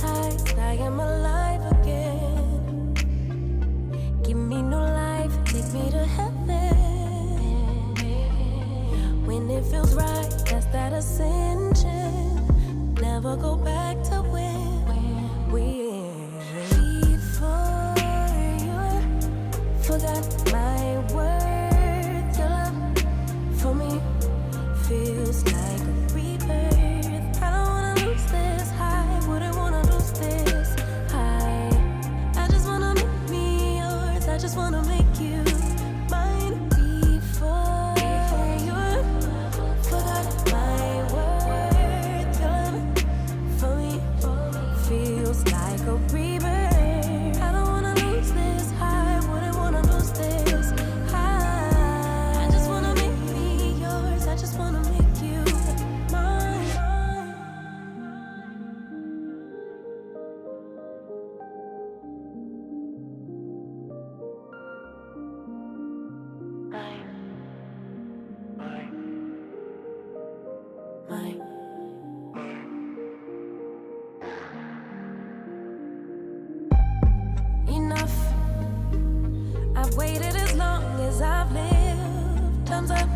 hypnotized, I am alive again. Give me new life, take me to heaven. When it feels right, that's that ascension. Never go back to when we before you forgot my worth. Your love for me feels like a rebirth. I don't wanna lose this high, wouldn't wanna lose this high. I just wanna make me yours, I just wanna make you mine. Before you forgot my worth. Your love for me feels like a rebirth. I don't wanna lose this high, wouldn't wanna lose this high. I just wanna make me yours, I just wanna make you mine. Mine. Enough. I've waited as long as I've lived. Thumbs up.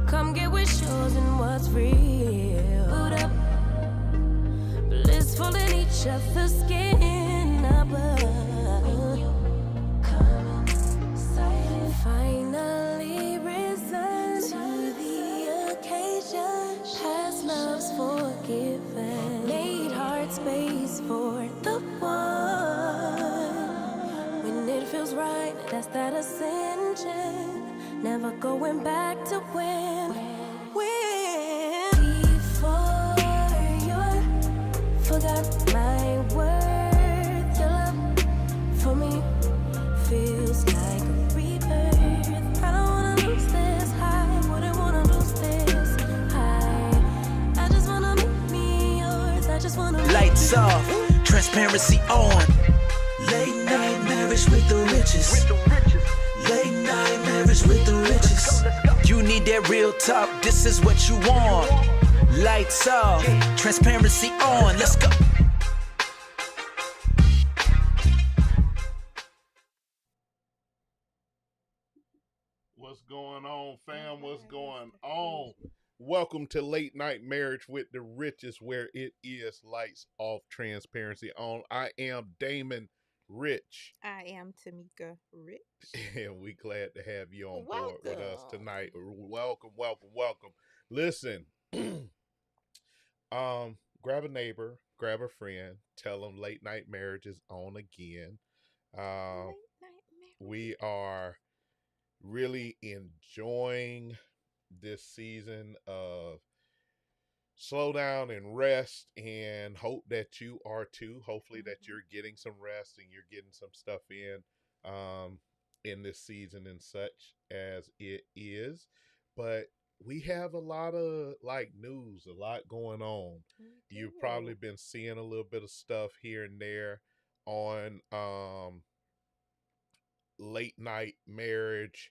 Come get what's yours and what's real. Boot up. Blissful in each other's skin above. Finally risen to the occasion. Past love's forgiven. Made heart space for the one. When it feels right, that's that ascension. Never going back to when before you forgot my worth. Your love for me feels like a rebirth. I don't wanna lose this high, wouldn't wanna lose this high. I just wanna make me yours, I just wanna Lights off, transparency on. Late night marriage with the richest. Late night marriage with the richest. You need that real talk, this is what you want. Lights off, transparency on. Let's go. What's going on, fam? What's going on? Welcome to Late Night Marriage with the Richest, where it is lights off, transparency on. I am Damon Rich, I am Tamika Rich. and we glad to have you on board with us Welcome. tonight. Welcome, welcome, welcome. Listen, grab a neighbor, grab a friend, tell them Late Night Marriage is on again. Late night marriage. We are really enjoying this season of slow down and rest, and hope that you are too. Hopefully that you're getting some rest and you're getting some stuff in this season and such as it is. But we have a lot of like news, a lot going on. You've probably been seeing a little bit of stuff here and there on Late Night Marriage.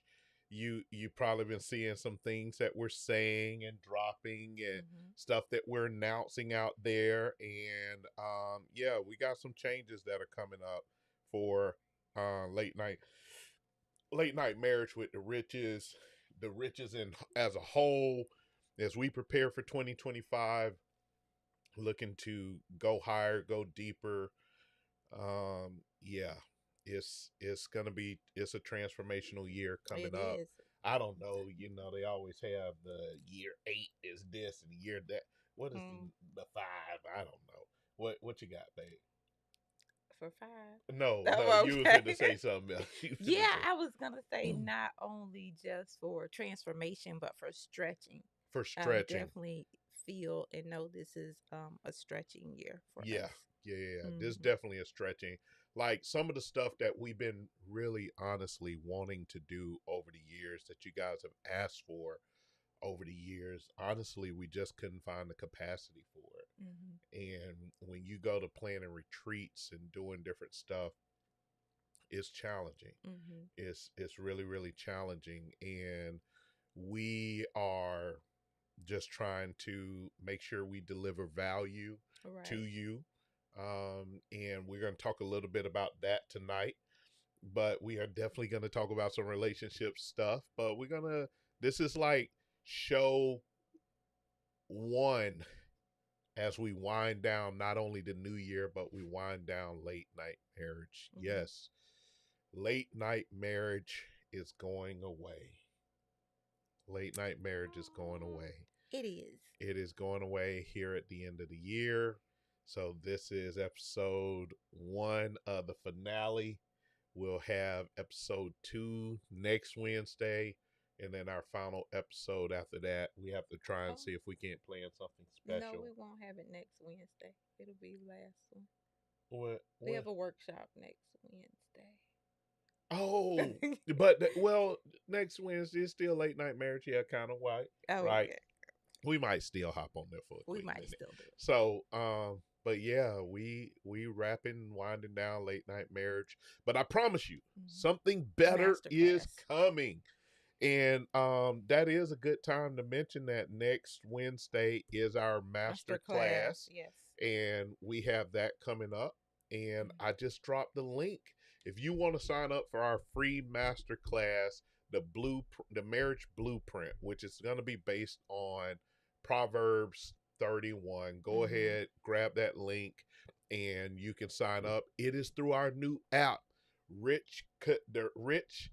You probably been seeing some things that we're saying and dropping and stuff that we're announcing out there. And yeah, we got some changes that are coming up for late night marriage with the riches in as a whole, as we prepare for 2025, looking to go higher, go deeper. Yeah, it's a transformational year coming up. Is. I don't know, they always have the year 8 is this and year that. What is the 5? I don't know. What you got, babe? For 5. No, Oh, you was okay. going to say something else. Yeah, I was gonna say not only just for transformation, but for stretching. For stretching. Definitely feel and know this is a stretching year for us. Yeah. This definitely is stretching. Like some of the stuff that we've been really honestly wanting to do over the years that you guys have asked for over the years, honestly, we just couldn't find the capacity for it. And when you go to planning retreats and doing different stuff, it's challenging. It's really, really challenging. And we are just trying to make sure we deliver value to Right. you. And we're going to talk a little bit about that tonight. But we are definitely going to talk about some relationship stuff. But this is like show one as we wind down not only the new year, but we wind down late night marriage. Mm-hmm. Yes, late night marriage is going away. Late night marriage is going away. It is. It is going away here at the end of the year. So this is episode one of the finale. We'll have episode two next Wednesday. And then our final episode after that, we have to try and Oh. see if we can't plan something No, special. we won't have it next Wednesday. It'll be last one. What? We have a workshop next Wednesday. Oh, well, next Wednesday is still late night marriage. Yeah, kind of white, Oh, right? okay. We might still hop on there for a We quick might minute. still do it. So, but yeah, we wrapping, winding down late night marriage. But I promise you, something better is coming. And that is a good time to mention that next Wednesday is our master class. Yes. And we have that coming up. And I just dropped the link. If you want to sign up for our free master class, the marriage blueprint, which is going to be based on Proverbs 31, go ahead, grab that link, and you can sign up. It is through our new app, the Rich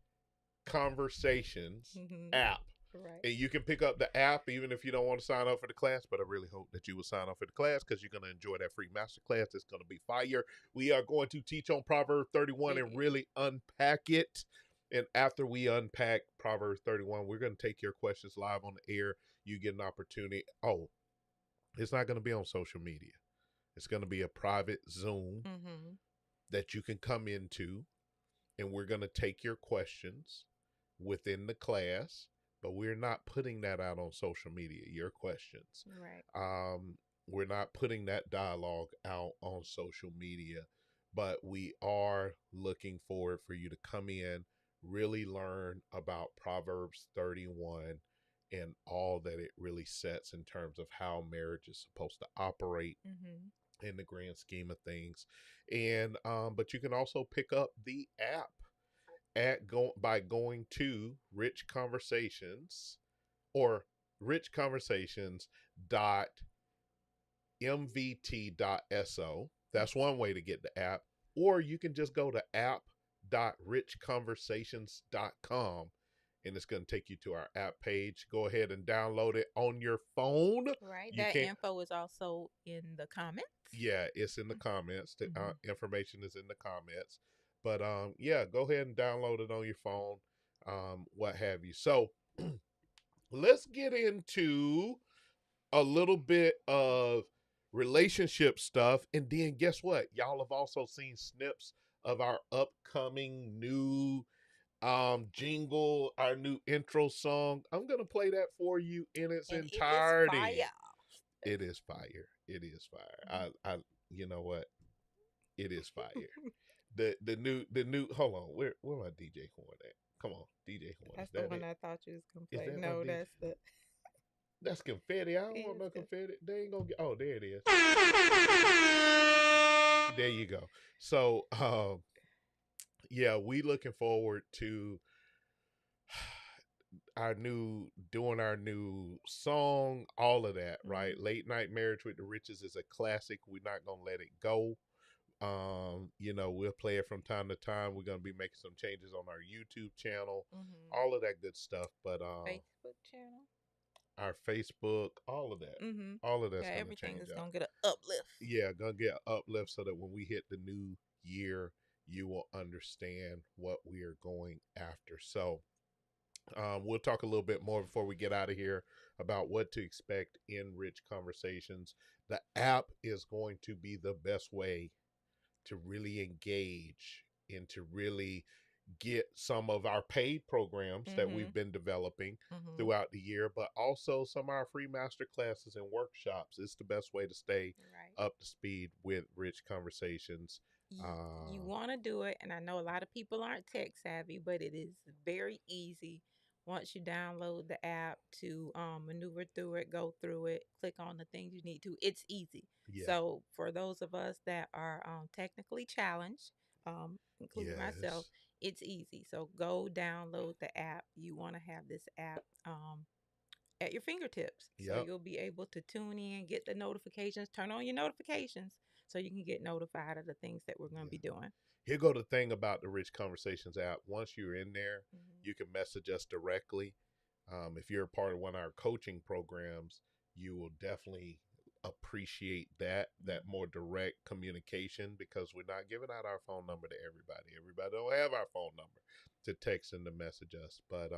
Conversations app. Right. And you can pick up the app even if you don't want to sign up for the class, but I really hope that you will sign up for the class because you're going to enjoy that free master class. It's going to be fire. We are going to teach on Proverbs 31 and really unpack it. And after we unpack Proverbs 31, we're going to take your questions live on the air. You get an opportunity. Oh, it's not going to be on social media. It's going to be a private Zoom that you can come into, and we're going to take your questions within the class. But we're not putting that out on social media, your questions. Right. We're not putting that dialogue out on social media, but we are looking forward for you to come in, really learn about Proverbs 31 and all that it really sets in terms of how marriage is supposed to operate in the grand scheme of things. And but you can also pick up the app by going to Rich Conversations or richconversations.mvt.so. That's one way to get the app. Or you can just go to app.richconversations.com and it's going to take you to our app page. Go ahead and download it on your phone. Right. That info is also in the comments. Yeah, it's in the comments. The information is in the comments. But yeah, go ahead and download it on your phone, what have you. So let's get into a little bit of relationship stuff. And then guess what? Y'all have also seen snips of our upcoming new jingle, our new intro song. I'm going to play that for you in its entirety. It is fire. It is fire. I you know what? It is fire. The new hold on, where my DJ horn at? Come on, DJ horn. That's the one I thought you was gonna play. No, that's confetti. I don't want no confetti. They ain't gonna get. Oh, there it is. There you go. So yeah, we looking forward to our new song, all of that, right? Late Night Marriage with the Riches is a classic. We're not gonna let it go. We'll play it from time to time. We're gonna be making some changes on our YouTube channel, all of that good stuff. But Facebook channel, our Facebook, all of that, all of that's gonna everything change is gonna get an uplift. Yeah, gonna get an uplift so that when we hit the new year, you will understand what we are going after. So, we'll talk a little bit more before we get out of here about what to expect in Rich Conversations. The app is going to be the best way to really engage and to really get some of our paid programs that we've been developing throughout the year, but also some of our free master classes and workshops. It's the best way to stay up to speed with Rich Conversations. You want to do it, and I know a lot of people aren't tech savvy, but it is very easy once you download the app to maneuver through it, go through it, click on the things you need to, it's easy. Yeah. So for those of us that are technically challenged, including myself, Yes. it's easy. So go download the app. You want to have this app at your fingertips. So Yep. you'll be able to tune in, get the notifications, turn on your notifications so you can get notified of the things that we're going to Yeah. be doing. Here go the thing about the Rich Conversations app. Once you're in there, Mm-hmm. you can message us directly. If you're a part of one of our coaching programs, you will definitely appreciate that more direct communication, because we're not giving out our phone number to everybody. Everybody don't have our phone number to text and to message us. But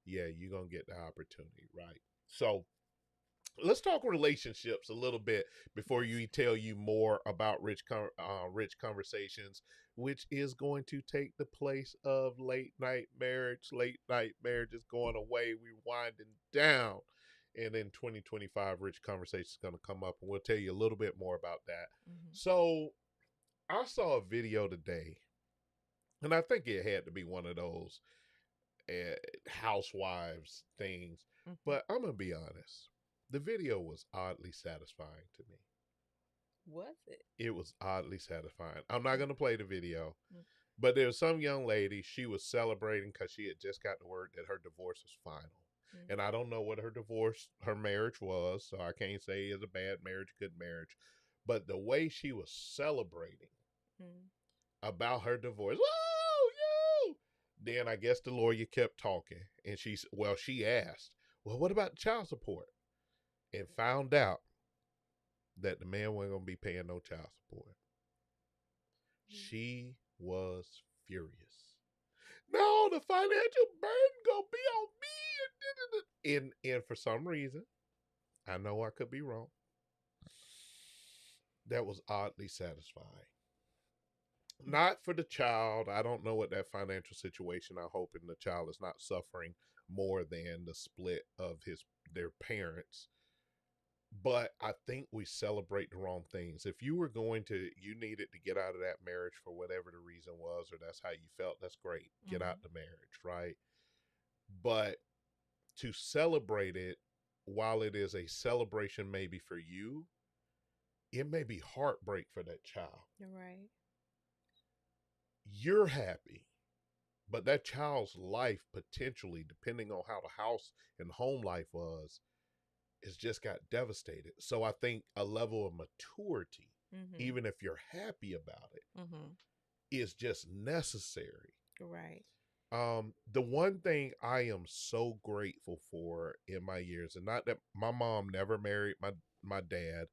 yeah, you're gonna get the opportunity, right? So let's talk relationships a little bit before you tell you more about Rich Conversations, which is going to take the place of late night marriage. Late night marriage is going away. We're winding down. And in 2025, Rich Conversations is going to come up, and we'll tell you a little bit more about that. Mm-hmm. So I saw a video today, and I think it had to be one of those uh, housewives things. Mm-hmm. But I'm going to be honest. The video was oddly satisfying to me. Was it? It was oddly satisfying. I'm not going to play the video, Mm. but there was some young lady. She was celebrating because she had just got the word that her divorce was final. Mm. And I don't know what her marriage was, so I can't say it's a bad marriage, good marriage. But the way she was celebrating Mm. about her divorce, whoa, you! Then I guess the lawyer kept talking, and she asked, well, what about child support? And found out that the man wasn't going to be paying no child support. She was furious. No, the financial burden going to be on me. And for some reason, I know I could be wrong, that was oddly satisfying. Not for the child. I don't know what that financial situation. I'm hoping the child is not suffering more than the split of their parents. But I think we celebrate the wrong things. If you needed to get out of that marriage for whatever the reason was, or that's how you felt, that's great. Get out the marriage, right? But to celebrate it, while it is a celebration maybe for you, it may be heartbreak for that child. You're right. You're happy, but that child's life, potentially, depending on how the house and home life was, it's just got devastated. So I think a level of maturity, even if you're happy about it, is just necessary. Right. The one thing I am so grateful for in my years, and not that my mom never married my dad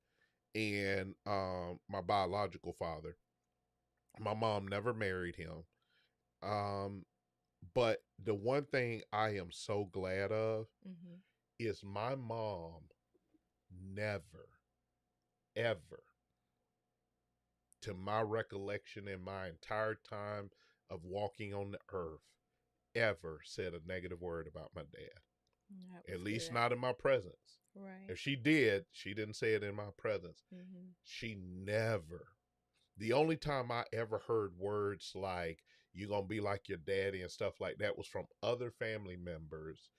and my biological father. My mom never married him. But the one thing I am so glad of is my mom never, ever, to my recollection in my entire time of walking on the earth, ever said a negative word about my dad. At least not in my presence. Right. If she did, she didn't say it in my presence. She never. The only time I ever heard words like, you're going to be like your daddy and stuff like that, was from other family members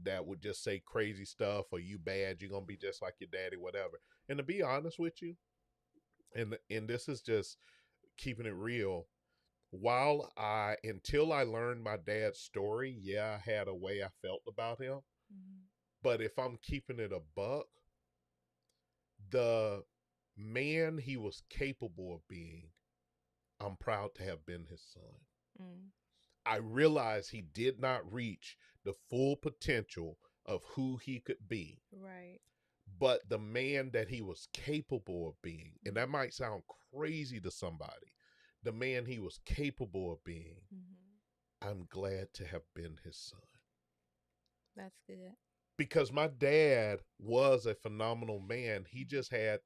that would just say crazy stuff, or you bad, you're going to be just like your daddy, whatever. And to be honest with you, and this is just keeping it real, until I learned my dad's story, yeah, I had a way I felt about him. But if I'm keeping it a buck, the man he was capable of being, I'm proud to have been his son. I realized he did not reach the full potential of who he could be. Right. But the man that he was capable of being, and that might sound crazy to somebody, the man he was capable of being, I'm glad to have been his son. That's good. Because my dad was a phenomenal man. He just had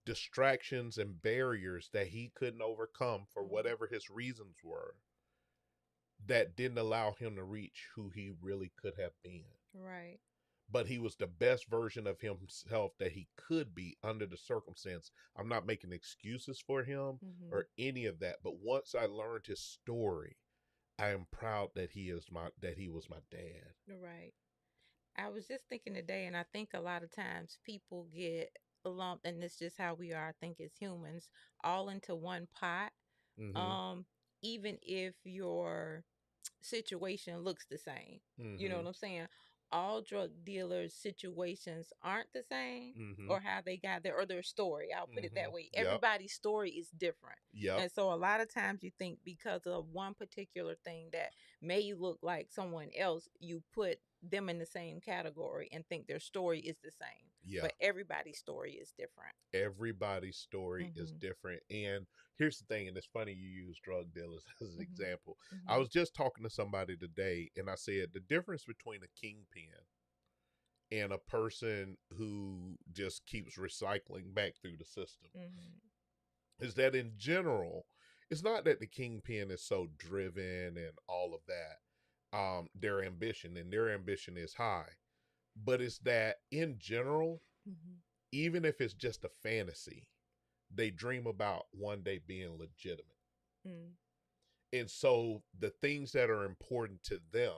distractions and barriers that he couldn't overcome for whatever his reasons were, that didn't allow him to reach who he really could have been. Right. But he was the best version of himself that he could be under the circumstance. I'm not making excuses for him or any of that. But once I learned his story, I am proud that he was my dad. Right. I was just thinking today, and I think a lot of times people get lumped, and it's just how we are, I think, as humans, all into one pot. Mm-hmm. Um, Even if your situation looks the same. You know Mm-hmm. what I'm saying? All drug dealers' situations aren't the same, Mm-hmm. or how they got there, or their story. I'll put it Mm-hmm. that way. Yep. Everybody's story is different. Yep. And so a lot of times you think because of one particular thing that may look like someone else, you put them in the same category and think their story is the same. Yeah. But everybody's story is different. Everybody's story is Mm-hmm. different. And here's the thing, and it's funny you use drug dealers as an Mm-hmm. example. I Mm-hmm. was just talking to somebody today, and I said the difference between a kingpin and a person who just keeps recycling back through the system Mm-hmm. is that in general, it's not that the kingpin is so driven and all of that. Their ambition is high, but it's that in general, Mm-hmm. even if it's just a fantasy, they dream about one day being legitimate. Mm-hmm. And so the things that are important to them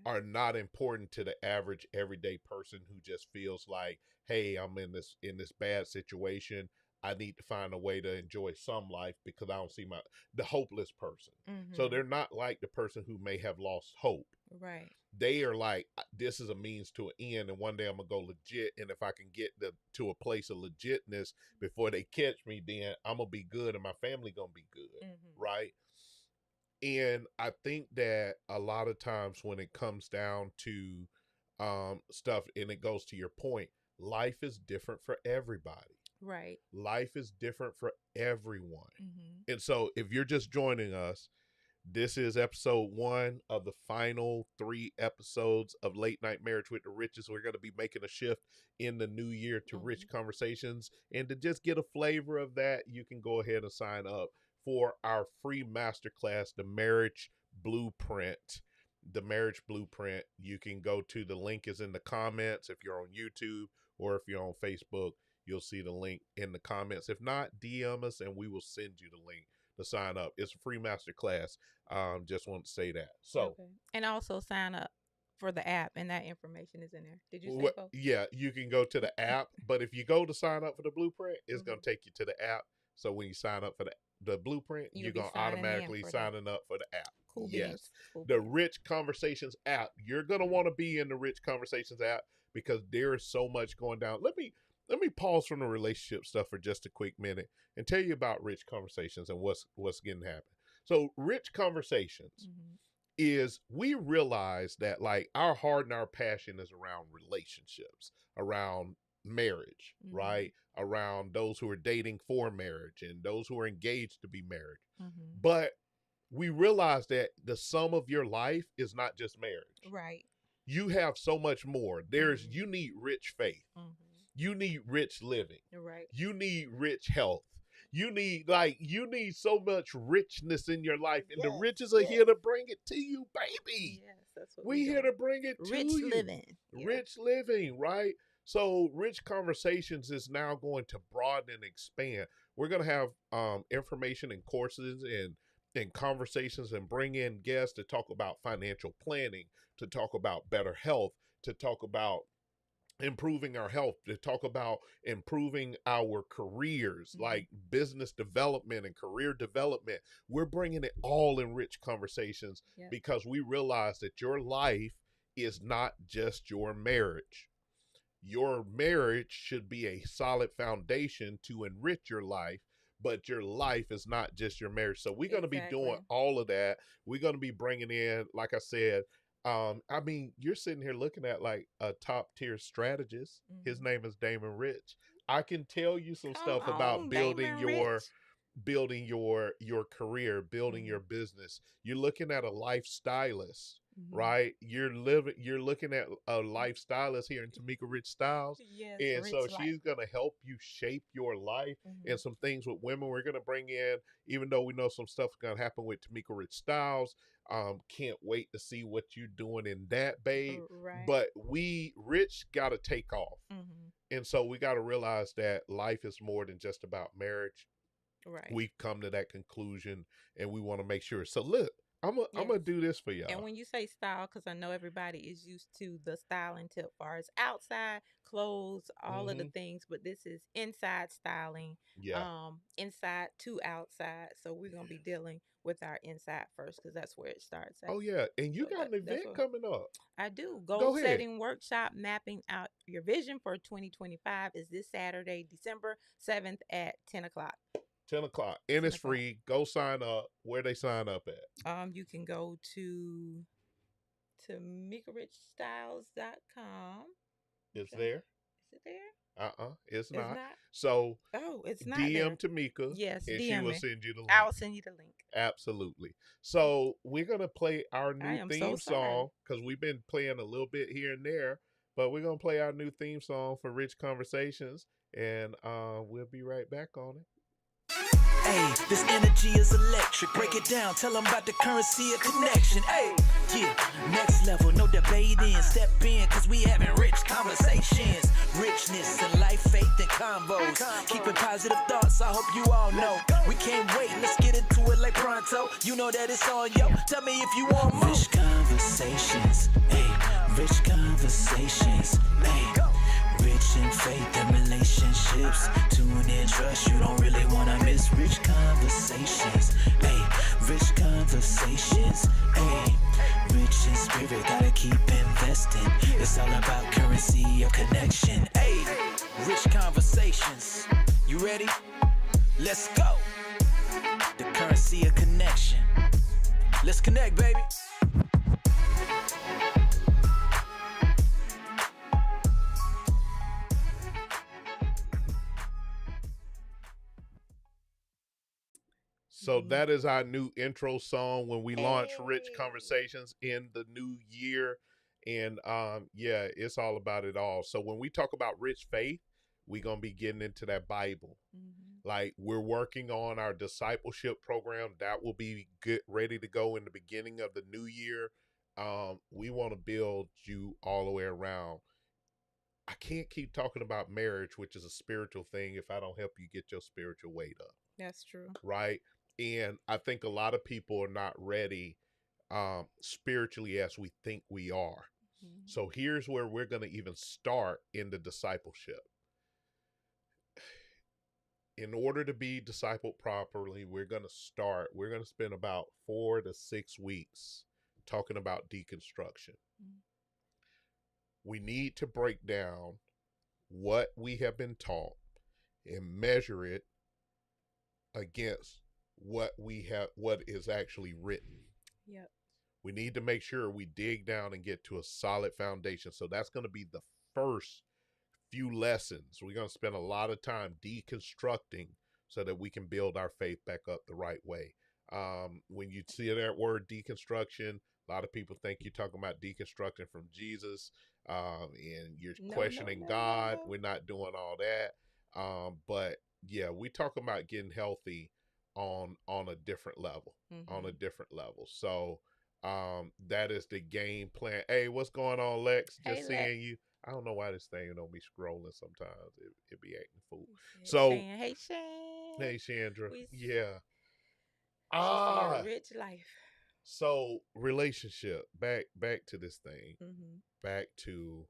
Right. are not important to the average everyday person who just feels like, hey, I'm in this bad situation. I need to find a way to enjoy some life because I don't see the hopeless person. So Mm-hmm. they're not like the person who may have lost hope. Right. They are like, this is a means to an end, and one day I'm gonna go legit. And if I can get to a place of legitness before they catch me, then I'm gonna be good, and my family gonna be good, Mm-hmm. right? And I think that a lot of times when it comes down to stuff, and it goes to your point, life is different for everybody. Right. Life is different for everyone. Mm-hmm. And so if you're just joining us, this is episode 1 of the final 3 episodes of Late Night Marriage with the Riches. We're going to be making a shift in the new year to Mm-hmm. Rich Conversations. And to just get a flavor of that, you can go ahead and sign up for our free masterclass, The Marriage Blueprint. The Marriage Blueprint. You can go to the link is in the comments if you're on YouTube, or if you're on Facebook, you'll see the link in the comments. If not, DM us and we will send you the link to sign up. It's a free masterclass. Just want to say that. So, Okay. And also sign up for the app, and that information is in there. Did you say both? yeah, you can go to the app, but if you go to sign up for the blueprint, it's going to take you to the app. So when you sign up for the blueprint, You'll you're be going to signing in automatically for the signing up for the app. cool Yes. beans. Cool The beans. Rich Conversations app. You're going to want to be in the Rich Conversations app because there is so much going down. Let me pause from the relationship stuff for just a quick minute and tell you about Rich Conversations and what's getting happen. So Rich Conversations Mm-hmm. is we realize that like our heart and our passion is around relationships, around marriage, Mm-hmm. right? Around those who are dating for marriage and those who are engaged to be married. Mm-hmm. But we realize that the sum of your life is not just marriage. Right. You have so much more. You need rich faith. Mm-hmm. You need rich living. Right. You need rich health. You need so much richness in your life, and the Yes, riches are here to bring it to you, baby. Yes, that's what We here to bring it to rich you. living. Yeah. Rich living, right? So Rich Conversations is now going to broaden and expand. We're going to have information and courses and conversations and bring in guests to talk about financial planning, to talk about better health, to talk about improving our health, to talk about improving our careers, Mhm. like business development and career development. We're bringing it all in Rich Conversations Yep. because we realize that your life is not just your marriage. Your marriage should be a solid foundation to enrich your life, but your life is not just your marriage. So we're going to be doing Exactly. all of that. We're going to be bringing in, like I said, I mean, you're sitting here looking at like a top tier strategist. His Mhm. name is Damon Rich. I can tell you some Come stuff about on, building Damon your Rich. career, building your Mhm. business. You're looking at a lifestylist, Mhm. right? You're looking at a lifestylist here in Tamika Rich Styles. Yes, And so rich life. she's going to help you shape your life Mhm. and some things with women we're going to bring in, even though we know some stuff's going to happen with Tamika Rich Styles. Can't wait to see what you're doing in that, babe. Right. But Rich got to take off. Mhm. And so we got to realize that life is more than just about marriage. Right. We've come to that conclusion and we want to make sure. So look, I'm gonna Yes. do this for And y'all. when you say style, because I know everybody is used to the styling tip far as outside clothes, all of the Hmm. things, but this is inside styling, Yeah. inside to outside. So we're gonna be dealing with our inside first because that's where it starts at. Oh yeah, and you So got an that's event what coming up. I do. Goal Go ahead. setting workshop mapping out your vision for 2025 is this Saturday, December 7th at 10 o'clock. 10 o'clock, and 10 it's o'clock. free. Go sign up. Where they sign up at? You can go to mikarichstyles.com. It's Okay. there. Is it there? It's It's not. not. So Oh, it's not DM there. Tamika, Yes, and she DM will me. send you the I link. will send you the link. Absolutely. So we're gonna play our I new am so theme sorry. song because we've been playing a little bit here and there, but we're gonna play our new theme song for Rich Conversations, and we'll be right back on it. Hey, this energy is electric. Break it down, tell them about the currency of connection. Hey, yeah, next level, no debating. Step in, cause we having rich conversations. Richness in life, faith, and combos. Keeping positive thoughts, I hope you all know. We can't wait, let's get into it like pronto. You know that it's on, yo. Tell me if you want more. Rich conversations, hey, rich conversations, hey. Rich in faith and relationships. Tune in, trust, you don't really wanna miss rich conversations. Hey, rich conversations. Hey, rich in spirit, gotta keep investing. It's all about currency or connection. Hey, rich conversations. You ready? Let's go. The currency of connection. Let's connect, baby. So that is our new intro song when we launch Rich Hey. Conversations in the new year. And yeah, it's all about it all. So when we talk about rich faith, we're gonna be getting into that Bible. Mm-hmm. Like we're working on our discipleship program. That will be good ready to go in the beginning of the new year. We want to build you all the way around. I can't keep talking about marriage, which is a spiritual thing, if I don't help you get your spiritual weight up. That's true. Right. And I think a lot of people are not ready spiritually as we think we are. Mm-hmm. So here's where we're going to even start in the discipleship. In order to be discipled properly, we're going to spend about 4 to 6 weeks talking about deconstruction. Mm-hmm. We need to break down what we have been taught and measure it against what is actually written. Yep. We need to make sure we dig down and get to a solid foundation. So that's going to be the first few lessons. We're going to spend a lot of time deconstructing so that we can build our faith back up the right way. When you see that word deconstruction, a lot of people think you're talking about deconstructing from Jesus, and you're questioning God. No. We're not doing all that. But yeah, we talking about getting healthy on a different level, on a Mm-hmm. different level. So that is the game plan. Hey, what's going on, Lex? Hey, Just Lex. seeing you. I don't know why this thing don't be scrolling sometimes. It be acting fool. He said, So, Shan. Hey, Shan. hey, Chandra. We. Yeah. She said, Ah. rich life. So, relationship. Back to this thing. Mm-hmm. Back to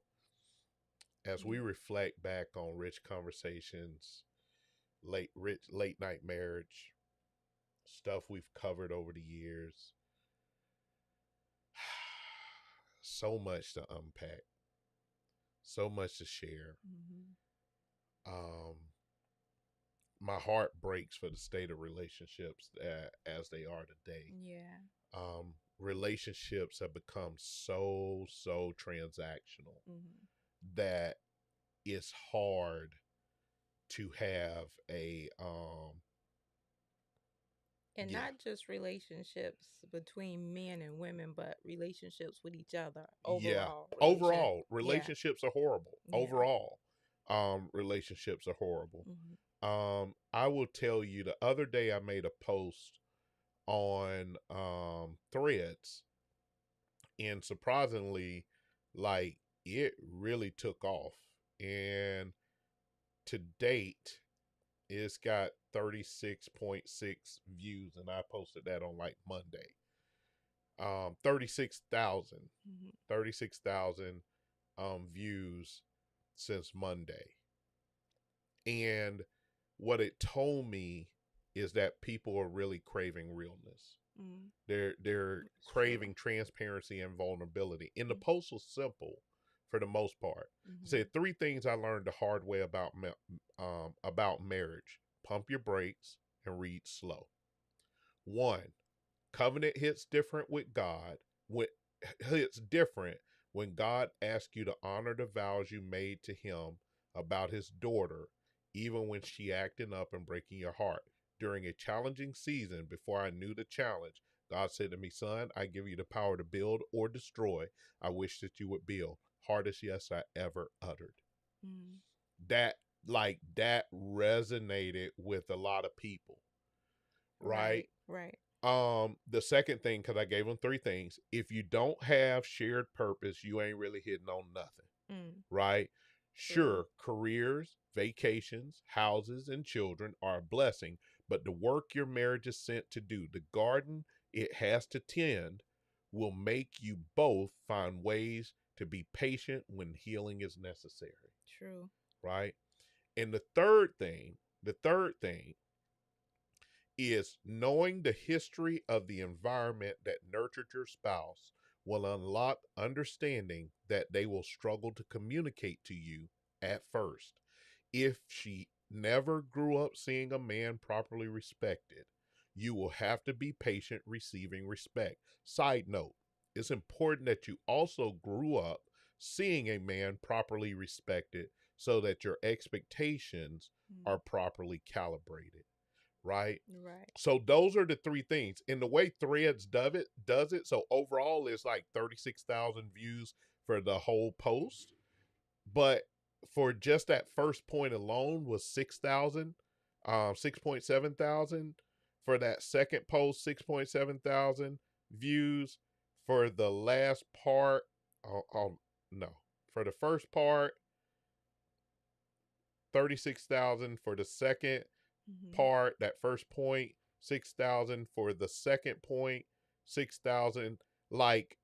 as we reflect back on rich conversations, late night marriage, stuff we've covered over the years. So much to unpack. So much to share. Mm-hmm. Um my heart breaks for the state of relationships as they are today. Yeah. Relationships have become so transactional Mm-hmm. that it's hard to have a And yeah, not just relationships between men and women, but relationships with each other. yeah. Overall. Overall, Yeah. relationships are horrible. Yeah. Overall, relationships are horrible. Mm-hmm. I will tell you, the other day I made a post on Threads, and surprisingly, like, it really took off. And to date, it's got 36.6 views, and I posted that on like Monday. 36,000 Mhm. 36,000 views since Monday. And what it told me is that people are really craving realness. Mm. They're It's craving true. transparency and vulnerability. And the Mm. post was simple for the most part. It Mhm. said three things I learned the hard way about marriage: pump your brakes and read slow. One, covenant hits different with God. When hits different when God asks you to honor the vows you made to Him about His daughter, even when she acting up and breaking your heart. During a challenging season, before I knew the challenge, God said to me, "Son, I give you the power to build or destroy. I wish that you would build." Hardest yes I ever uttered. Mm. That that resonated with a lot of people, right? Right. Right. The second thing, because I gave them three things: if you don't have shared purpose, you ain't really hitting on nothing, Mm. right? True. Sure, careers, vacations, houses, and children are a blessing, but the work your marriage is sent to do, the garden it has to tend, will make you both find ways to be patient when healing is necessary, True. right? And the third thing is knowing the history of the environment that nurtured your spouse will unlock understanding that they will struggle to communicate to you at first. If she never grew up seeing a man properly respected, you will have to be patient receiving respect. Side note, it's important that you also grew up seeing a man properly respected so that your expectations Mm. are properly calibrated, right? Right. So those are the three things. And the way Threads does it, so overall it's like 36,000 views for the whole post, but for just that first point alone was 6,000, 6.7 thousand. For that second post, 6.7 thousand views. For the last part, no, for the first part, 36,000. For the second Mhm. part, that first point, 6,000. For the second point, 6,000. Like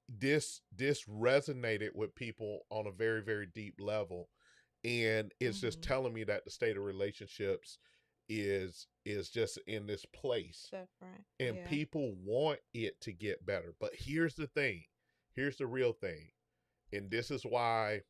this resonated with people on a very, very deep level. And it's just Mhm. telling me that the state of relationships is just in this place. Suffering. And Yeah. people want it to get better. But here's the thing. Here's the real thing. And this is why,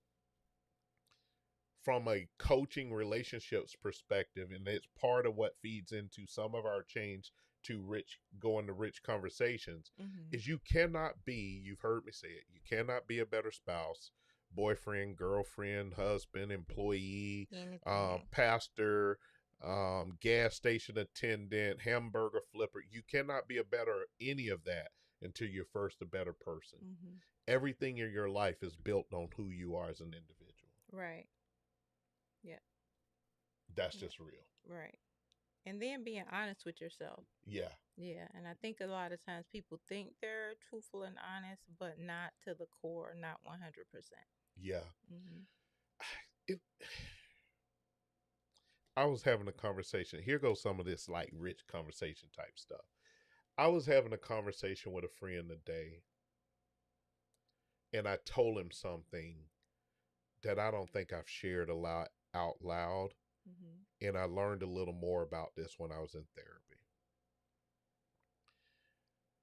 from a coaching relationships perspective, and it's part of what feeds into some of our change to rich going to rich conversations, Mhm. is you cannot be, you've heard me say it, you cannot be a better spouse, boyfriend, girlfriend, husband, employee, Anything. pastor, gas station attendant, hamburger flipper. You cannot be a better any of that until you're first a better person. Mhm. Everything in your life is built on who you are as an individual. Right. Yeah. That's Yeah. just real. Right. And then being honest with yourself. Yeah. Yeah, and I think a lot of times people think they're truthful and honest, but not to the core, not 100%. Yeah. Mhm. It, I was having a conversation. Here goes some of this like rich conversation type stuff. I was having a conversation with a friend today, and I told him something that I don't think I've shared a lot out loud. Mhm. And I learned a little more about this when I was in therapy.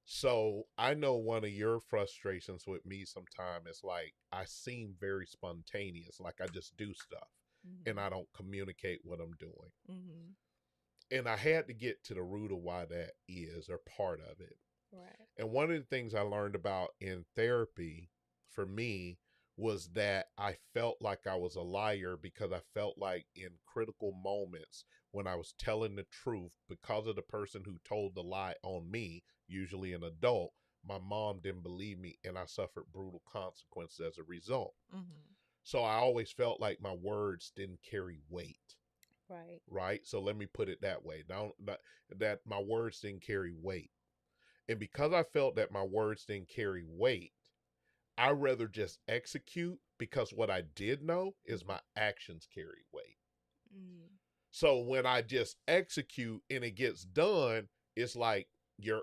So I know one of your frustrations with me sometimes is like I seem very spontaneous, like I just do stuff and Mhm. I don't communicate what I'm doing. Mhm. And I had to get to the root of why that is, or part of it. Right. And one of the things I learned about in therapy for me was that I felt like I was a liar because I felt like in critical moments when I was telling the truth, because of the person who told the lie on me, usually an adult, my mom didn't believe me and I suffered brutal consequences as a result. Mhm. So I always felt like my words didn't carry weight. Right. Right. So let me put it that way. Now that my words didn't carry weight. And because I felt that my words didn't carry weight, I rather just execute, because what I did know is Mhm. my actions carry weight. Mhm. So when I just execute and it gets done, it's like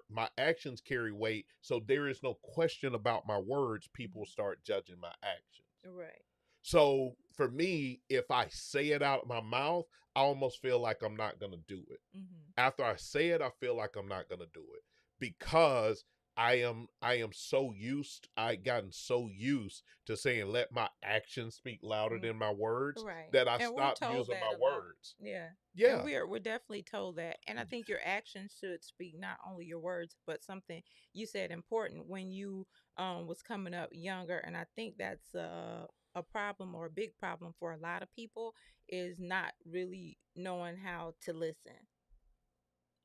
my actions carry weight, so there is no question about my words. People Mhm. start judging my actions. Right. So for me, if I say it out of my mouth, I almost feel like I'm not going to do it. Mhm. After I say it, I feel like I'm not going to do it because I am so used. I gotten so used to saying let my actions speak louder Mm. than my words Right. that I And we're stopped told using that my a lot. words. Yeah. And Yeah. we're definitely told that. And I think your actions should speak not only your words, but something you said important when you was coming up younger. And I think that's a problem or a big problem for a lot of people is not really knowing how to listen.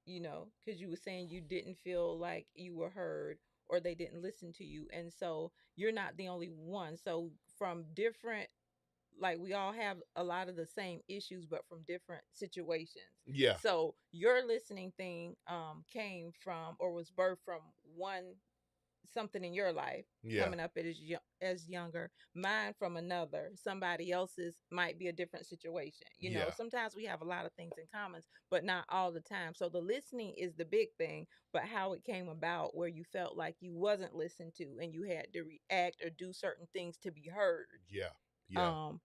Because you were saying you didn't feel like you were heard or they didn't listen to you. And so you're not the only one. So from different, like we all have a lot of the same issues but from different situations. Yeah. So your listening thing came from or was birthed from one something in your life Yeah. coming up as younger, mine from another, somebody else's might be a different situation. Yeah. Sometimes we have a lot of things in common, but not all the time. So the listening is the big thing, but how it came about where you felt like you wasn't listened to and you had to react or do certain things to be heard Yeah. Yeah. um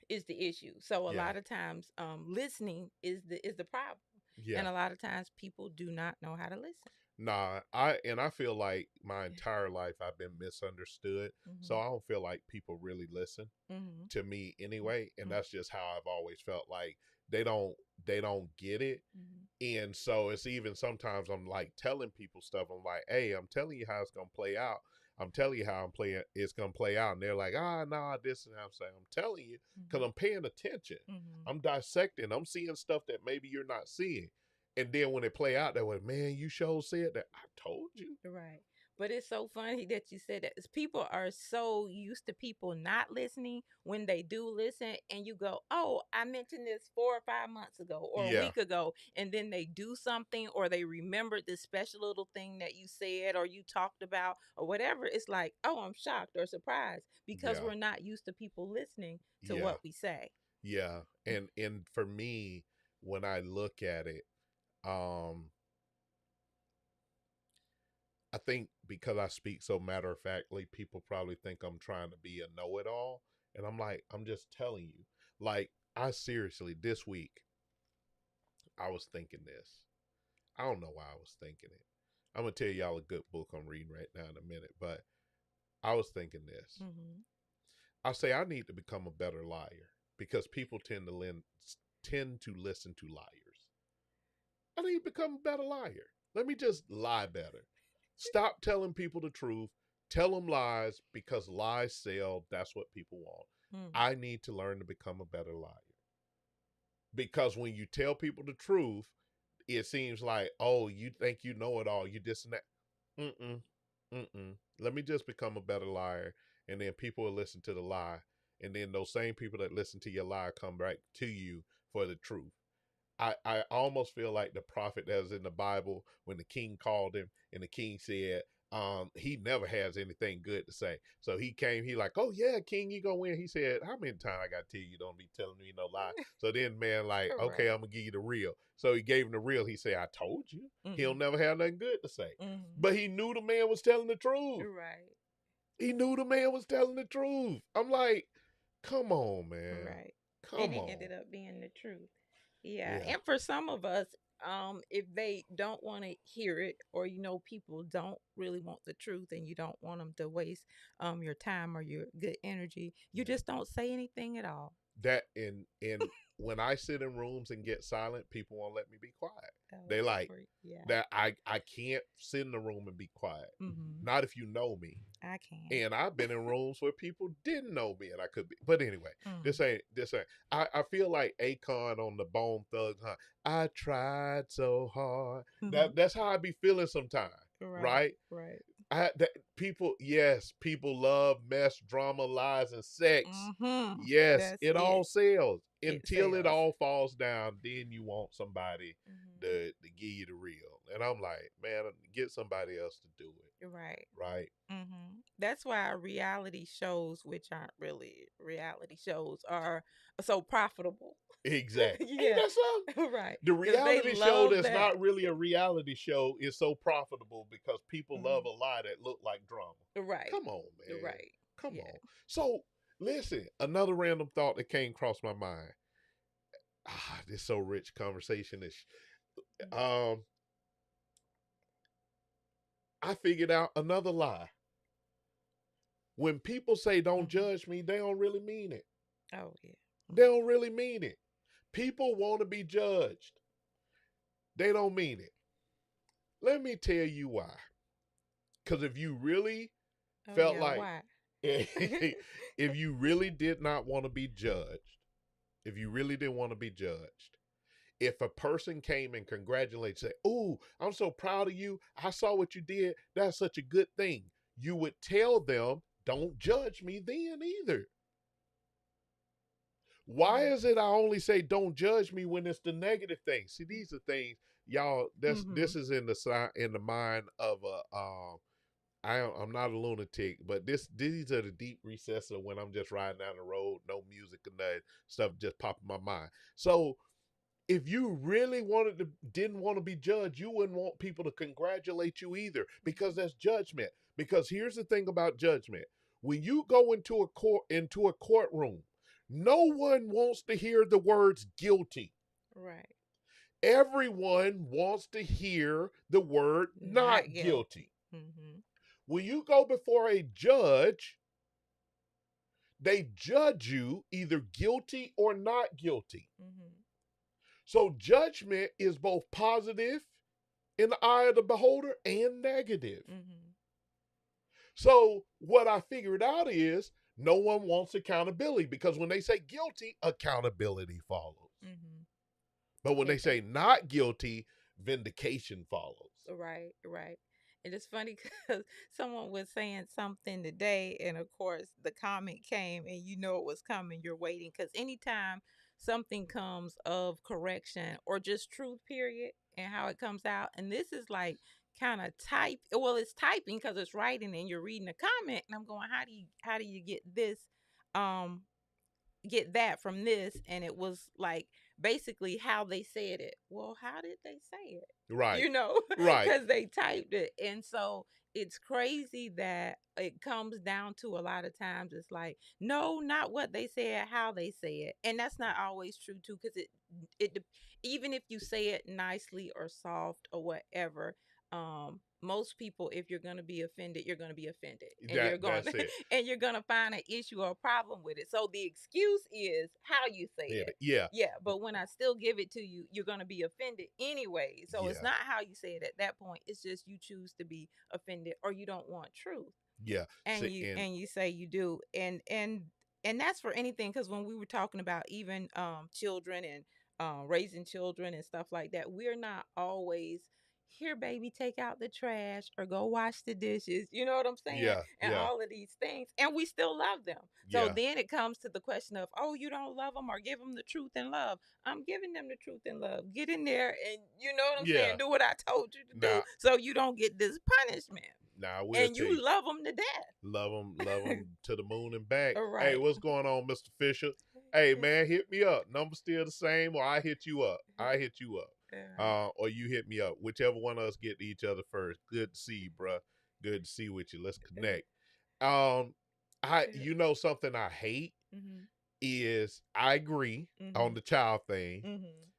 is the issue. So a Yeah. lot of times listening is the problem. And Yeah. a lot of times people do not know how to listen. Nah, I feel like my entire life I've been misunderstood. So Mhm. I don't feel like people really listen Mhm. to me anyway, and Mhm. that's just how I've always felt like they don't they don't get it. Mhm. And so it's even sometimes I'm like telling people stuff. I'm like, hey, I'm telling you how it's gonna play out. I'm telling you how it's gonna play out. And they're like, nah, this and I'm saying, I'm telling you, because Mhm. I'm paying attention. Mhm. I'm dissecting, I'm seeing stuff that maybe you're not seeing. And then when it play out that way, man, you sure said that. I told you. Right. But it's so funny that you said that. 'Cause people are so used to people not listening when they do listen, and you go, "Oh, I mentioned this 4 or 5 months ago or a Yeah, week ago," and then they do something or they remembered this special little thing that you said or you talked about or whatever. It's like, "Oh, I'm shocked or surprised," because yeah, we're not used to people listening to yeah, what we say. yeah. And for me, when I look at it, um, I think because I speak so matter of factly, people probably think I'm trying to be a know it all. And I'm like, I'm just telling you. Like, I seriously, this week, I was thinking this. I don't know why I was thinking it. I'm going to tell y'all a good book I'm reading right now in a minute, but I was thinking this. Mhm. I say I need to become a better liar because people tend to listen to liars. I need to become a better liar. Let me just lie better. Stop telling people the truth. Tell them lies because lies sell. That's what people want. Mhm. I need to learn to become a better liar because when you tell people the truth, it seems like, oh, you think you know it all. You this and that. Mm-mm. Mm-mm. Let me just become a better liar. And then people will listen to the lie. And then those same people that listen to your lie come back to you for the truth. I almost feel like the prophet that was in the Bible when the king called him and the king said, he never has anything good to say. So he came, he like, oh yeah, king, you gonna win. He said, how many times I gotta tell you don't be telling me no lie. So then man like, okay, Right. I'm gonna give you the real. So he gave him the real. He said, I told you. He'll Mhm. never have nothing good to say. Mhm. But he knew the man was telling the truth. Right. He knew the man was telling the truth. I'm like, come on, man. Right. And Come it on. ended up being the truth. Yeah. Yeah. And for some of us, if they don't want to hear it or people don't really want the truth and you don't want them to waste your time or your good energy, you Yeah. just don't say anything at all. That and when I sit in rooms and get silent, people won't let me be quiet. Oh, They good like for you. Yeah. that I can't sit in the room and be quiet. Mhm. Not if you know me. I can. And I've been in rooms where people didn't know me and I could be. But anyway, Mhm. this ain't. I feel like Akon on the Bone Thugs Hunt. I tried so hard. Mhm. That's how I be feeling sometimes, Right. right? Right. People, yes, people love mess, drama, lies, and sex. Mhm. Yes, That's it all it. sells. Get until it sales. all falls down, then you want somebody Mhm. to give you the real. And I'm like, man, get somebody else to do it. Right. Right. That's why reality shows, which aren't really reality shows, are so profitable. Exactly. Ain't Yeah, that something? right. The Because they reality show love that's that. not really a reality show is so profitable because people love Mhm. a lie that look like drama. Right. Come on, man. Right. Come Yeah. on. So listen, another random thought that came across my mind. This so rich conversation is Mhm. um I figured out another lie. When people say don't Mhm. judge me, they don't really mean it. Oh yeah. They don't really mean it. People want to be judged. They don't mean it. Let me tell you why. Because if you really Oh felt yeah. like, Why? if you really did not want to be judged, if you really didn't want to be judged, if a person came and congratulated, say, "Oh, I'm so proud of you. I saw what you did. That's such a good thing." You would tell them, "Don't judge me then either." Why is it I only say don't judge me when it's the negative things? See, these are things, y'all. This Mhm. is in the mind of a I'm not a lunatic, but these are the deep recesses of when I'm just riding down the road, no music and that stuff just popping my mind. So if you really didn't want to be judged, you wouldn't want people to congratulate you either, because that's judgment. Because here's the thing about judgment: when you go into a courtroom, no one wants to hear the words guilty. Right. Everyone wants to hear the word Not not guilty. guilty. Mhm. When you go before a judge, they judge you either guilty or not guilty. Mhm. So judgment is both positive in the eye of the beholder and negative. Mhm. So what I figured out is no one wants accountability, because when they say guilty, accountability follows. Mhm. But when they It say not guilty, vindication follows. Right, right. And it's funny because someone was saying something today, and of course, the comment came, and you know it was coming. You're waiting because anytime something comes of correction or just truth, period, and how it comes out, and this is like kind of type. Well, it's typing because it's writing, and you're reading a comment, and I'm going, how do you get this? Um, get that from this, and it was like basically how they said it. Well, how did they say it? Right. You know, Right. because they typed it. And so it's crazy that it comes down to a lot of times it's like, no, not what they said, how they say it. And that's not always true too, because even if you say it nicely or soft or whatever, most people, if you're going to be offended, you're going to be offended, and you're going That's it. and you're going to find an issue or a problem with it. So the excuse is how you say Yeah. it. Yeah. Yeah, but when I still give it to you, you're going to be offended anyway. So it's Yeah. not how you say it at that point. It's just you choose to be offended, or you don't want truth, Yeah. and See, you and and you say you do. And that's for anything, because when we were talking about even children and raising children and stuff like that, we're not always here, baby, take out the trash or go wash the dishes, you know what I'm saying, yeah. and Yeah. all of these things, and we still love them. So Yeah. then it comes to the question of, oh, you don't love them, or give them the truth and love. I'm giving them the truth and love. Get in there and, you know what I'm saying, Yeah. do what I told you to do, Now, so you don't get this punishment, I will and tell you you, love them to death. love them to the moon and back. All Hey, right. what's going on, Mr. Fisher? Hey, man, hit me up. Number still the same, or I hit you up. I hit you up. All right. Or you hit me up. Whichever one of us get to each other first. Good to see you, bruh. Good to see with you. Let's connect. Um, you know something I hate Mhm. is, I agree on Mhm. the child thing, Mhm.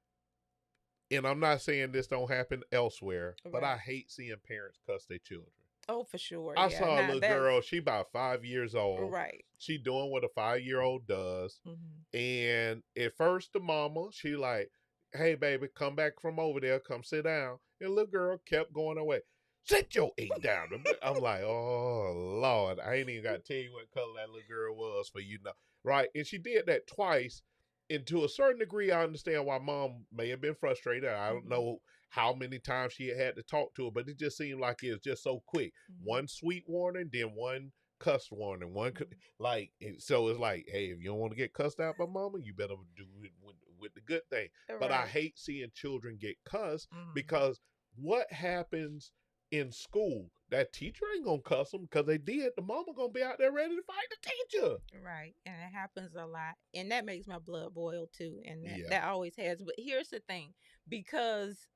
and I'm not saying this don't happen elsewhere, but I Right. hate seeing parents cuss their children. Oh, for sure. I Yeah. saw a Now little that's girl, she about 5 years old. right. She doing what a 5 year old does. Mhm. And at first the mama, she like, hey baby, come back from over there, come sit down. And the little girl kept going away. Sit your eight down. I'm like, oh Lord, I ain't even got to tell you what color that little girl was for you know. Right. And she did that twice. And to a certain degree, I understand why mom may have been frustrated. I don't Mhm. know how many times she had to talk to her, but it just seemed like it was just so quick. Mhm. One sweet warning, then one cuss warning. One could like so it's like, hey, if you don't want to get cussed out by mama, you better do it with the good thing. But I Right. hate seeing children get cussed Mm-hmm. because what happens in school? That teacher ain't gonna cuss them because they did. The mama gonna be out there ready to fight the teacher. Right. And it happens a lot. And that makes my blood boil too. And that, Yeah, that always has. But here's the thing, because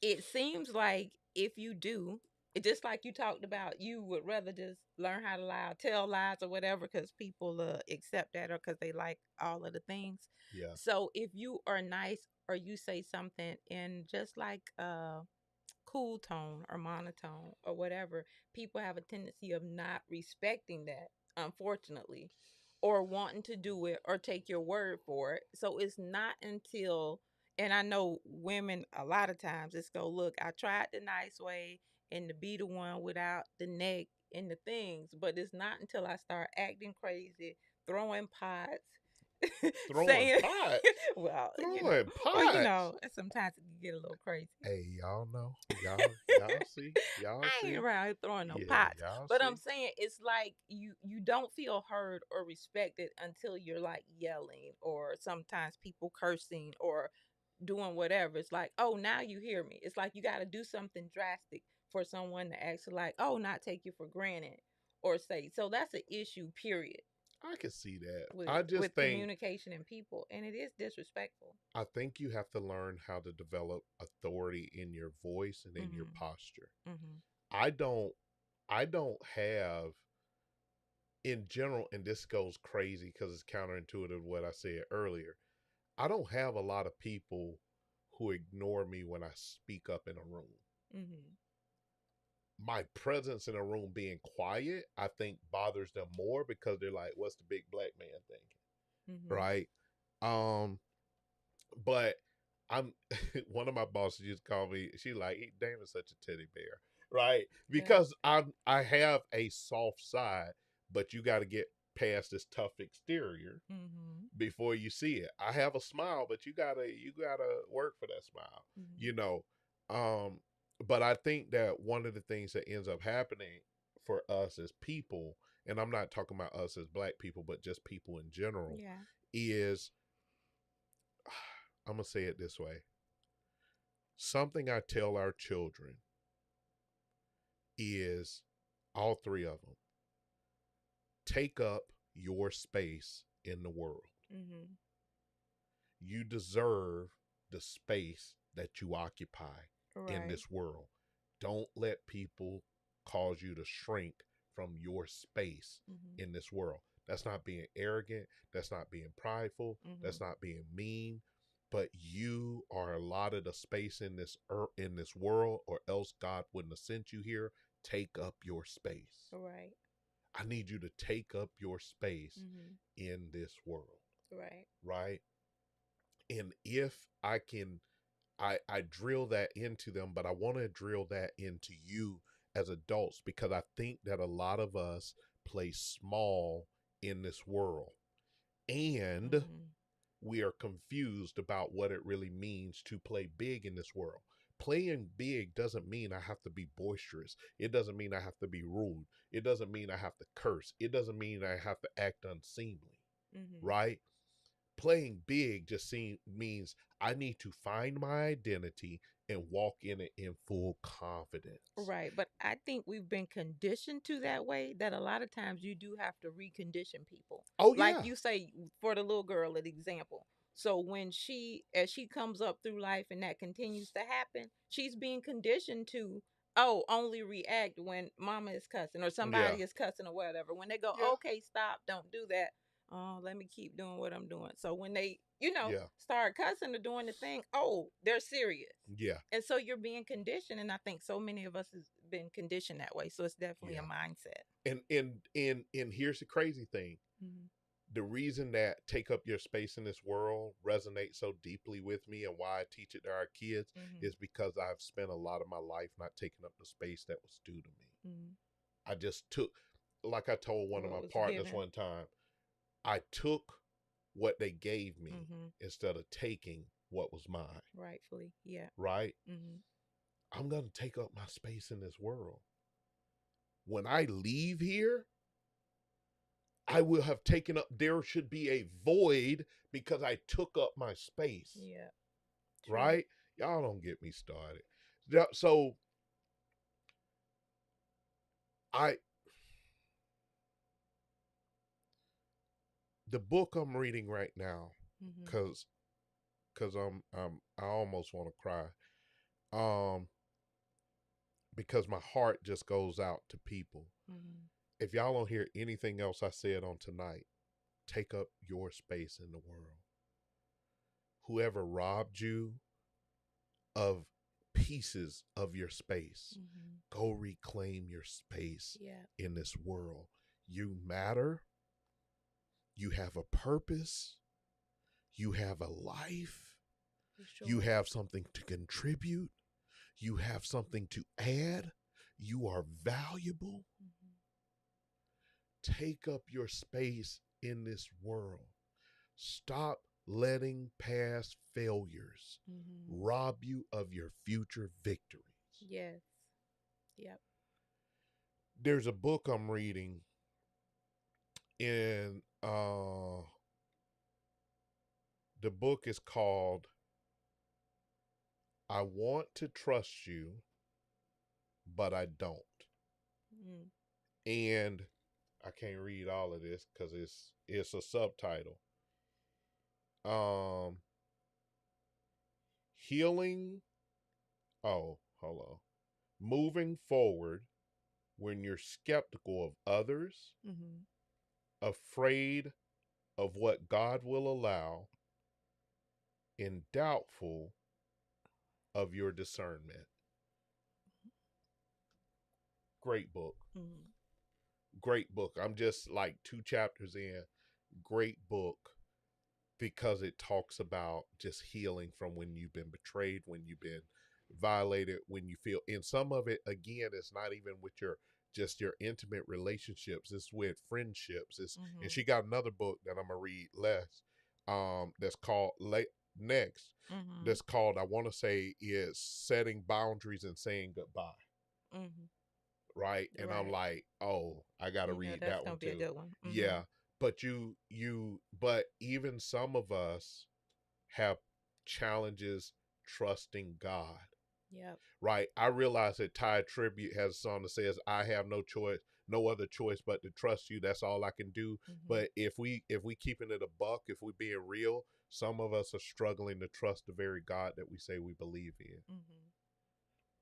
it seems like if you do, it just like you talked about, you would rather just learn how to lie, or tell lies or whatever, because people accept that, or because they like all of the things. yeah. So if you are nice, or you say something in just like cool tone or monotone or whatever, people have a tendency of not respecting that, unfortunately, or wanting to do it or take your word for it. So it's not until, and I know women a lot of times it's go, look, I tried the nice way and to be the one without the neck and the things, but it's not until I start acting crazy, throwing pots, Throwing saying, pots, well, throwing well, pots. sometimes it can get a little crazy. Hey, y'all know, y'all see, y'all I ain't see. around here throwing no Yeah, pots. y'all But I'm see. saying it's like you don't feel heard or respected until you're like yelling, or sometimes people cursing or doing whatever. It's like, oh, now you hear me. It's like you got to do something drastic for someone to actually like, oh, not take you for granted or say. So that's an issue, period, I can see that. with I just think communication and people, and it is disrespectful. I think you have to learn how to develop authority in your voice and in your Mhm. posture. Mhm. I don't I don't have in general, and this goes crazy because it's counterintuitive to what I said earlier. I don't have a lot of people who ignore me when I speak up in a room. Mhm. My presence in a room being quiet, I think bothers them more because they're like, what's the big black man thinking? Mhm. Right. Um, but I'm one of my bosses used to call me, she like, Damon's such a teddy bear. Right. Yeah. Because I have a soft side, but you gotta get past this tough exterior Mhm. before you see it. I have a smile, but you gotta work for that smile, you Mhm. know. Um, but I think that one of the things that ends up happening for us as people, and I'm not talking about us as black people, but just people in general, Yeah. is I'm gonna say it this way. Something I tell our children is all three of them take up your space in the world. Mhm. You deserve the space that you occupy in Right. this world. Don't let people cause you to shrink from your space Mhm. in this world. That's not being arrogant. That's not being prideful. That's Mhm. not being mean. But you are allotted a space in this world, or else God wouldn't have sent you here. Take up your space. Right. I need you to take up your space Mhm. in this world, Right. right? And if I can I drill that into them, but I want to drill that into you as adults because I think that a lot of us play small in this world, and Mhm. we are confused about what it really means to play big in this world. Playing big doesn't mean I have to be boisterous. It doesn't mean I have to be rude. It doesn't mean I have to curse. It doesn't mean I have to act unseemly, Mhm. right? Playing big just means I need to find my identity and walk in it in full confidence. Right. But I think we've been conditioned to that way, that a lot of times you do have to recondition people. Oh Like yeah. you say, for the little girl, an example. So when as she comes up through life and that continues to happen, she's being conditioned to, oh, only react when mama is cussing or Yeah. somebody is cussing or whatever. When they go, Yeah. okay, stop, don't do that. Oh, let me keep doing what I'm doing. So when they, Yeah. start cussing or doing the thing, oh, they're serious. Yeah. And so you're being conditioned, and I think so many of us has been conditioned that way. So it's definitely a Yeah. mindset. And here's the crazy thing. Mhm. The reason that take up your space in this world resonates so deeply with me and why I teach it to our kids Mhm. is because I've spent a lot of my life not taking up the space that was due to me. Mhm. I just took, like I told one of What my was partners given? one time, I took what they gave me Mhm. instead of taking what was mine, Rightfully, yeah. right? Mhm. I'm going to take up my space in this world. when I leave here, I will have taken up, there should be a void because I took up my space. Yeah. True. Right? Y'all don't get me started. So I the book I'm reading right now, Mm-hmm. cause I almost want to cry. Um, because my heart just goes out to people. Mm-hmm. If y'all don't hear anything else I said on tonight, take up your space in the world. Whoever robbed you of pieces of your space, Mm-hmm. go reclaim your space Yeah. in this world. You matter. You have a purpose. You have a life. For sure. You have something to contribute. You have something to add. You are valuable. Mm-hmm. Take up your space in this world. Stop letting past failures Mm-hmm. rob you of your future victories. Yes. Yep. There's a book I'm reading, and the book is called I Want to Trust You, But I Don't. Mm. And I can't read all of this because it's a subtitle. Healing. Oh, hold on. Moving forward when you're skeptical of others, Mm-hmm. afraid of what God will allow, and doubtful of your discernment. Great book. Mm-hmm. Great book. I'm just like 2 chapters in. Great book because it talks about just healing from when you've been betrayed, when you've been violated, when you feel, and some of it again it's not even with your just your intimate relationships, it's with friendships. It's Mm-hmm. and she got another book that I'm gonna read that's called next Mm-hmm. that's called, I want to say, is Setting Boundaries and Saying Goodbye. Mm-hmm. Right. And I'm Right. like, oh, I gotta You know read that's that one gonna be a too. good one. Mm-hmm. Yeah. But but even some of us have challenges trusting God. Yep. Right. I realize that Ty Tribute has a song that says, I have no choice, no other choice but to trust you. That's all I can do. Mm-hmm. But if we keeping it a buck, if we being real, some of us are struggling to trust the very God that we say we believe in Mm-hmm.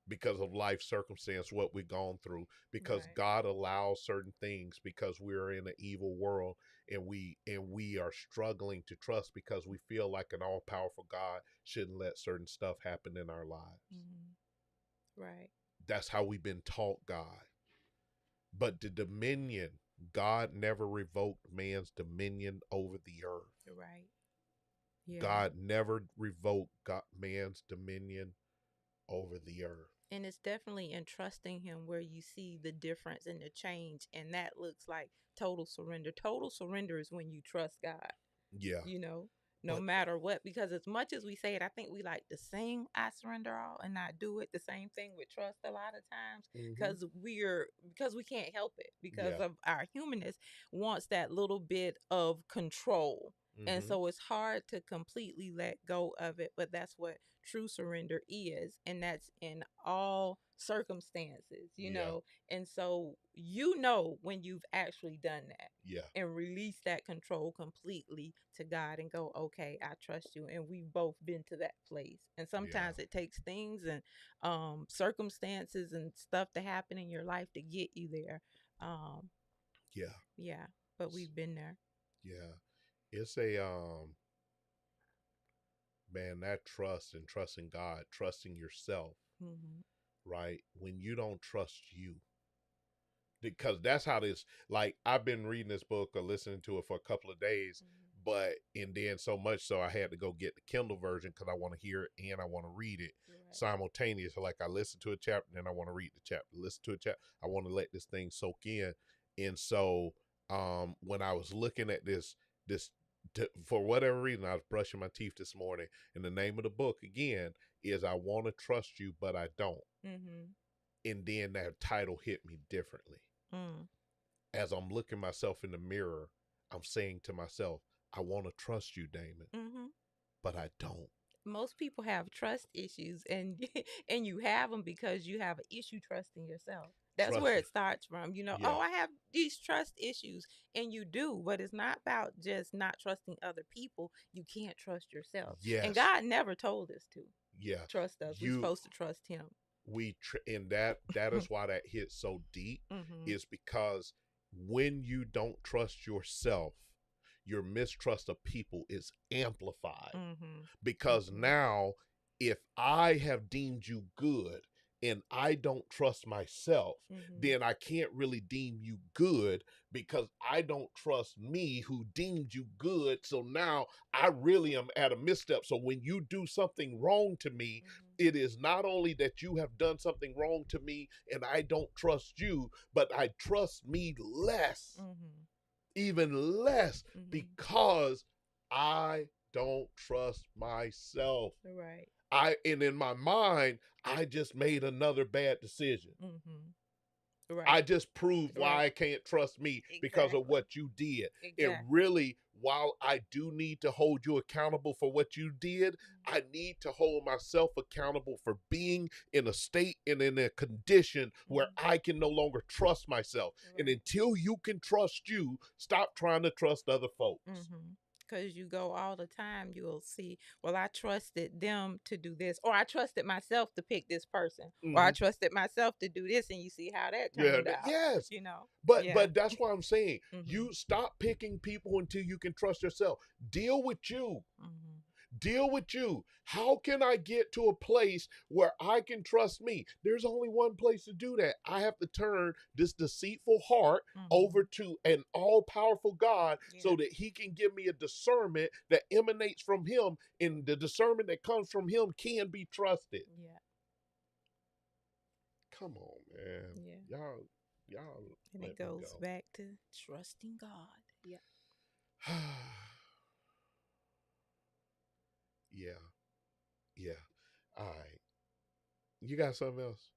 because of life circumstance, what we've gone through, because Right. God allows certain things because we're in an evil world, and we are struggling to trust because we feel like an all-powerful God shouldn't let certain stuff happen in our lives. Mm-hmm. Right. That's how we've been taught God. But the dominion, God never revoked man's dominion over the earth. Right. Yeah. God never revoked man's dominion over the earth. And it's definitely in trusting him where you see the difference and the change. And that looks like total surrender. Total surrender is when you trust God, Yeah. you know, no But matter what. Because as much as we say it, I think we like to sing I surrender all and not do it. The same thing with trust a lot of times mhm. because we can't help it because Yeah. of our humanness wants that little bit of control. And Mhm. so it's hard to completely let go of it, but that's what true surrender is, and that's in all circumstances, Yeah. and so you know when you've actually done that Yeah. and release that control completely to God and go, okay, I trust you. And we've both been to that place. And Yeah. sometimes it takes things and circumstances and stuff to happen in your life to get you there. Um, Yeah. yeah, but we've been there. Yeah. It's a man, that trust and trusting God, trusting yourself, Mm-hmm. right? When you don't trust you, because that's how this, like, I've been reading this book or listening to it for a couple of days, Mm-hmm. but and then so much so I had to go get the Kindle version because I want to hear it and I want to read it Right. simultaneously. Like, I listen to a chapter, then I want to read the chapter, listen to a chapter, I want to let this thing soak in. And so when I was looking at this for whatever reason, I was brushing my teeth this morning, and the name of the book again is I Want to Trust You, But I Don't. Mm-hmm. And then that title hit me differently. Mm. As I'm looking myself in the mirror, I'm saying to myself, I want to trust you, Damon, Mm-hmm. but I don't. Most people have trust issues, and and you have them because you have an issue trusting yourself. That's where Trust. it starts from. You know, Yeah. oh, I have these trust issues, and you do, but it's not about just not trusting other people. You can't trust yourself, and Yes. God never told us to Yeah. trust us. We're You supposed to trust Him. and that is why that hits so deep, Mm-hmm. is because when you don't trust yourself, your mistrust of people is amplified. Mm-hmm. Because Mm-hmm. now, if I have deemed you good and I don't trust myself, Mm-hmm. then I can't really deem you good because I don't trust me who deemed you good. So now I really am at a misstep. So when you do something wrong to me, Mm-hmm. it is not only that you have done something wrong to me and I don't trust you, but I trust me less, Mm-hmm. even less, Mm-hmm. because I don't trust myself. Right. And in my mind, I just made another bad decision. Mm-hmm. I Right. just proved why Right. I can't trust me because of Exactly. what you did. And Exactly. really, while I do need to hold you accountable for what you did, I need to hold myself accountable for being in a state and in a condition where Mm-hmm. I can no longer trust myself. And Right. until you can trust you, stop trying to trust other folks. Mm-hmm. Because you go all the time, you'll see, well, I trusted them to do this, or I trusted myself to pick this person, or I Hmm. trusted myself to do this, and you see how that Yeah, turned out, yes. you know? But Yeah. but that's why I'm saying, Mm-hmm. you stop picking people until you can trust yourself. Deal with you. Mm-hmm. Deal with you. How can I get to a place where I can trust me? There's only one place to do that. I have to turn this deceitful heart Mm-hmm. over to an all powerful God Yeah. so that He can give me a discernment that emanates from Him, and the discernment that comes from Him can be trusted. Yeah. Come on, man. Yeah. Y'all And let it me goes go. back to trusting God. Yeah. Yeah, yeah. All right. You got something else?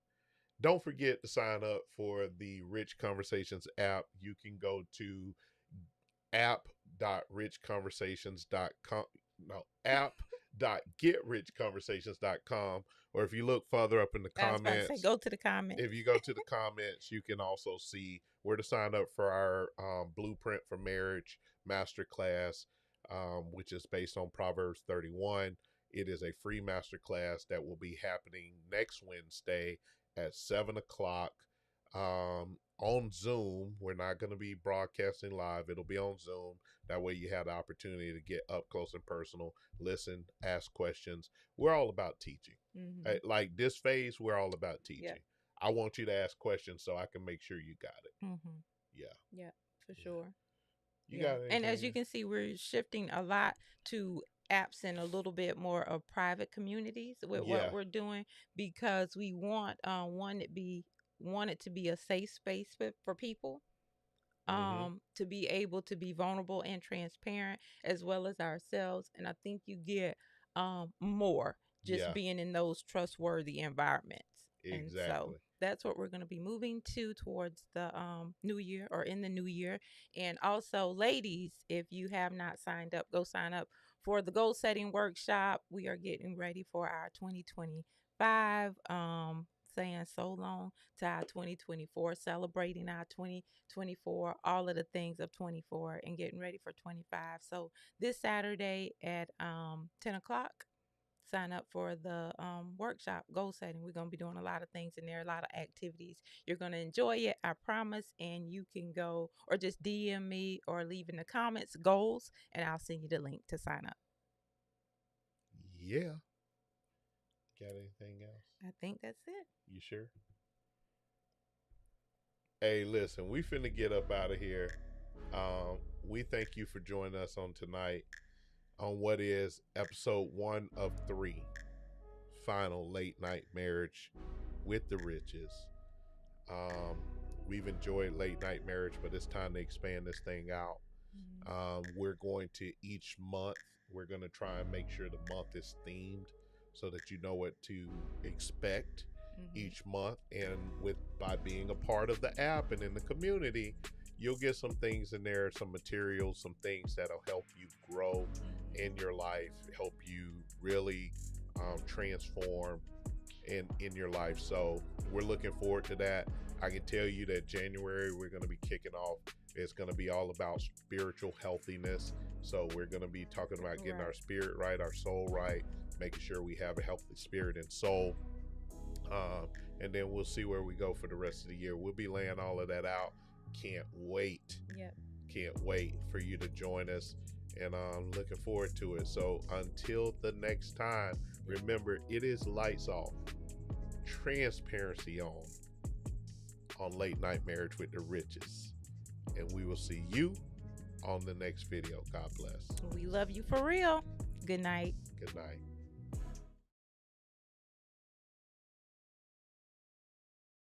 Don't forget to sign up for the Rich Conversations app. You can go to app.richconversations.com. No, app.getrichconversations.com. Or if you look further up in the I was about to say, comments, go to the comments. if you go to the comments, you can also see where to sign up for our Blueprint for Marriage Masterclass, which is based on Proverbs 31. It is a free masterclass that will be happening next Wednesday at 7 o'clock on Zoom. We're not going to be broadcasting live, it'll be on Zoom. That way, you have the opportunity to get up close and personal, listen, ask questions. We're all about teaching. Mm-hmm. Like this phase, we're all about Yep. teaching. I want you to ask questions so I can make sure you got it. Mm-hmm. Yeah. Yeah, for Yeah. sure. You Yeah. got And as you anything? can see, we're shifting a lot to apps and a little bit more of private communities with what Yeah. we're doing, because we want it to be a safe space for people, Mm-hmm. to be able to be vulnerable and transparent as well as ourselves. And I think you get more just Yeah. being in those trustworthy environments. And so Exactly. that's what we're going to be moving to towards the new year, or in the new year. And also, ladies, if you have not signed up, go sign up for the goal setting workshop. We are getting ready for our 2025, saying so long to our 2024, celebrating our 2024, all of the things of 24, and getting ready for 25. So this Saturday at 10 o'clock, sign up for the workshop, goal setting. We're going to be doing a lot of things in there, a lot of activities. You're going to enjoy it, I promise. And you can go or just DM me or leave in the comments goals, and I'll send you the link to sign up. Yeah. Got anything else? I think that's it. You sure? Hey, listen, we finna get up out of here. We thank you for joining us on tonight on what is episode 1 of 3, final late night marriage with the Riches. Um, we've enjoyed late night marriage, but it's time to expand this thing out. We're going to each month, we're going to try and make sure the month is themed so that you know what to expect. each month. And by being a part of the app and in the community, you'll get some things in there, some materials, some things that'll help you grow in your life, help you really transform in your life. So we're looking forward to that. I can tell you that January we're going to be kicking off. It's going to be all about spiritual healthiness. So we're going to be talking about getting our spirit right, our soul right, making sure we have a healthy spirit and soul. And then we'll see where we go for the rest of the year. We'll be laying all of that out. Can't wait. Can't wait for you to join us. And I'm looking forward to it. So until the next time, remember, it is lights off, transparency on Late Night Marriage with the Riches. And we will see you on the next video. God bless. We love you for real. Good night. Good night.